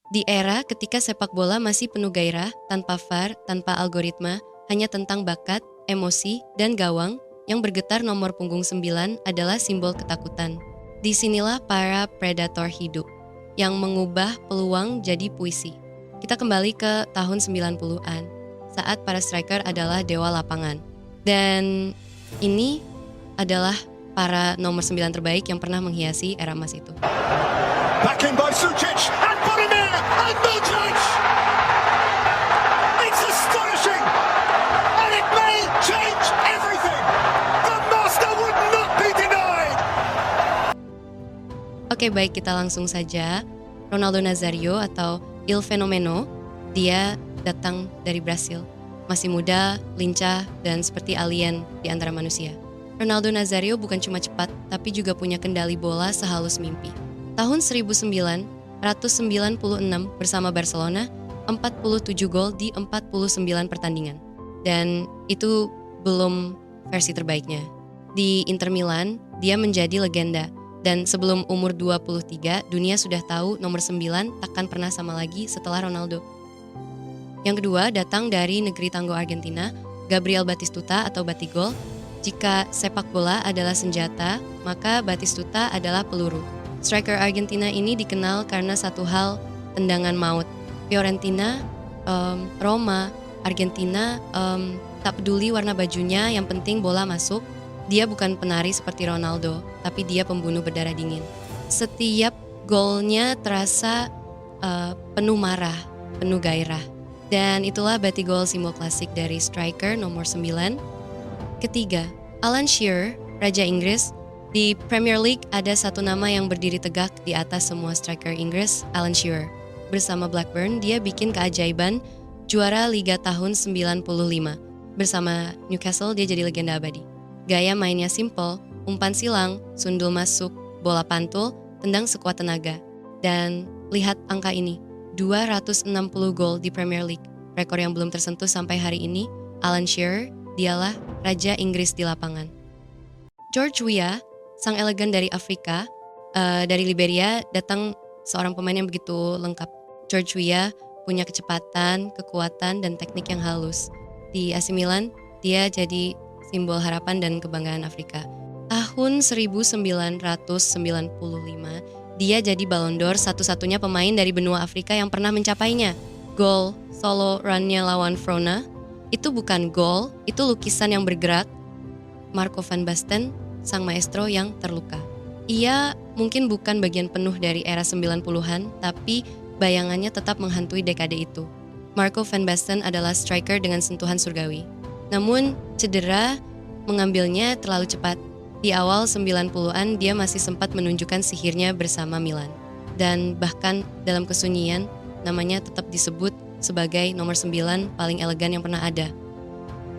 Di era ketika sepak bola masih penuh gairah, tanpa VAR, tanpa algoritma, hanya tentang bakat, emosi, dan gawang, yang bergetar nomor punggung 9 adalah simbol ketakutan. Disinilah para predator hidup, yang mengubah peluang jadi puisi. Kita kembali ke tahun 90-an, saat para striker adalah dewa lapangan. Dan ini adalah para nomor 9 terbaik yang pernah menghiasi era emas itu. Back in by Sucic and Budimir and Modric. It's astonishing and it may change everything. The master would not be denied. Oke, baik, kita langsung saja. Ronaldo Nazário atau Il Fenomeno, dia datang dari Brasil. Masih muda, lincah, dan seperti alien di antara manusia. Ronaldo Nazário bukan cuma cepat, tapi juga punya kendali bola sehalus mimpi. Tahun 1996 bersama Barcelona, 47 gol di 49 pertandingan. Dan itu belum versi terbaiknya. Di Inter Milan, dia menjadi legenda. Dan sebelum umur 23, dunia sudah tahu nomor 9 takkan pernah sama lagi setelah Ronaldo. Yang kedua datang dari negeri tangguh Argentina, Gabriel Batistuta atau Batigol. Jika sepak bola adalah senjata, maka Batistuta adalah peluru. Striker Argentina ini dikenal karena satu hal, tendangan maut. Fiorentina, Roma, Argentina, tak peduli warna bajunya, yang penting bola masuk. Dia bukan penari seperti Ronaldo, tapi dia pembunuh berdarah dingin. Setiap golnya terasa penuh marah, penuh gairah. Dan itulah Batigol, simbol klasik dari striker nomor 9. Ketiga, Alan Shearer, Raja Inggris. Di Premier League ada satu nama yang berdiri tegak di atas semua striker Inggris, Alan Shearer. Bersama Blackburn, dia bikin keajaiban, juara Liga tahun 95. Bersama Newcastle, dia jadi legenda abadi. Gaya mainnya simple, umpan silang, sundul masuk, bola pantul, tendang sekuat tenaga. Dan lihat angka ini, 260 gol di Premier League. Rekor yang belum tersentuh sampai hari ini. Alan Shearer, dialah Raja Inggris di lapangan. George Weah, sang elegan dari Afrika, dari Liberia, datang seorang pemain yang begitu lengkap. George Weah punya kecepatan, kekuatan, dan teknik yang halus. Di AC Milan, dia jadi simbol harapan dan kebanggaan Afrika. Tahun 1995, dia jadi Ballon d'Or, satu-satunya pemain dari benua Afrika yang pernah mencapainya. Gol solo run-nya lawan Vrona, itu bukan gol, itu lukisan yang bergerak. Marco van Basten, sang maestro yang terluka. Ia mungkin bukan bagian penuh dari era 90-an, tapi bayangannya tetap menghantui dekade itu. Marco van Basten adalah striker dengan sentuhan surgawi. Namun, cedera mengambilnya terlalu cepat. Di awal 90-an, dia masih sempat menunjukkan sihirnya bersama Milan. Dan bahkan dalam kesunyian, namanya tetap disebut sebagai nomor 9 paling elegan yang pernah ada.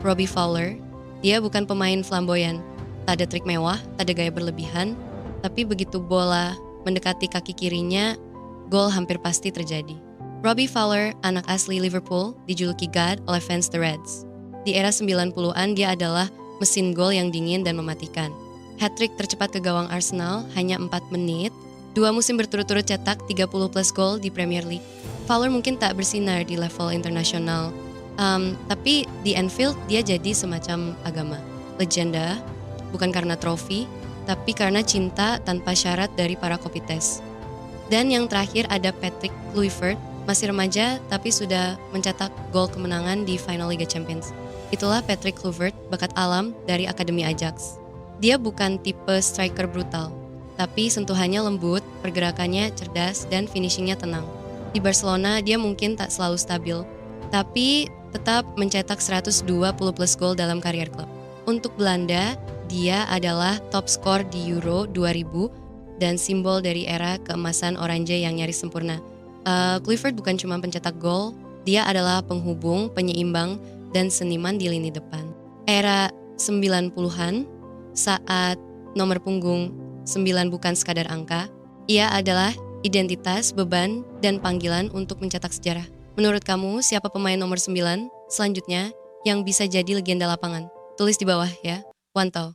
Robbie Fowler, dia bukan pemain flamboyan. Tak ada trik mewah, tak ada gaya berlebihan, tapi begitu bola mendekati kaki kirinya, gol hampir pasti terjadi. Robbie Fowler, anak asli Liverpool, dijuluki God oleh fans The Reds. Di era 90-an, dia adalah mesin gol yang dingin dan mematikan. Hat-trick tercepat ke gawang Arsenal hanya 4 menit, 2 musim berturut-turut cetak 30 plus gol di Premier League. Fowler mungkin tak bersinar di level internasional, tapi di Anfield dia jadi semacam agama. Legenda, bukan karena trofi, tapi karena cinta tanpa syarat dari para kopites. Dan yang terakhir ada Patrick Kluivert, masih remaja tapi sudah mencetak gol kemenangan di final Liga Champions. Itulah Patrick Kluivert, bakat alam dari Akademi Ajax. Dia bukan tipe striker brutal, tapi sentuhannya lembut, pergerakannya cerdas, dan finishingnya tenang. Di Barcelona dia mungkin tak selalu stabil, tapi tetap mencetak 120 plus gol dalam karier klub. Untuk Belanda, dia adalah top skor di Euro 2000 dan simbol dari era keemasan Oranje yang nyaris sempurna. Kluivert bukan cuma pencetak gol, dia adalah penghubung, penyeimbang, dan seniman di lini depan. Era 90-an, saat nomor punggung 9 bukan sekadar angka, ia adalah identitas, beban, dan panggilan untuk mencetak sejarah. Menurut kamu, siapa pemain nomor 9 selanjutnya yang bisa jadi legenda lapangan? Tulis di bawah ya. Wantau.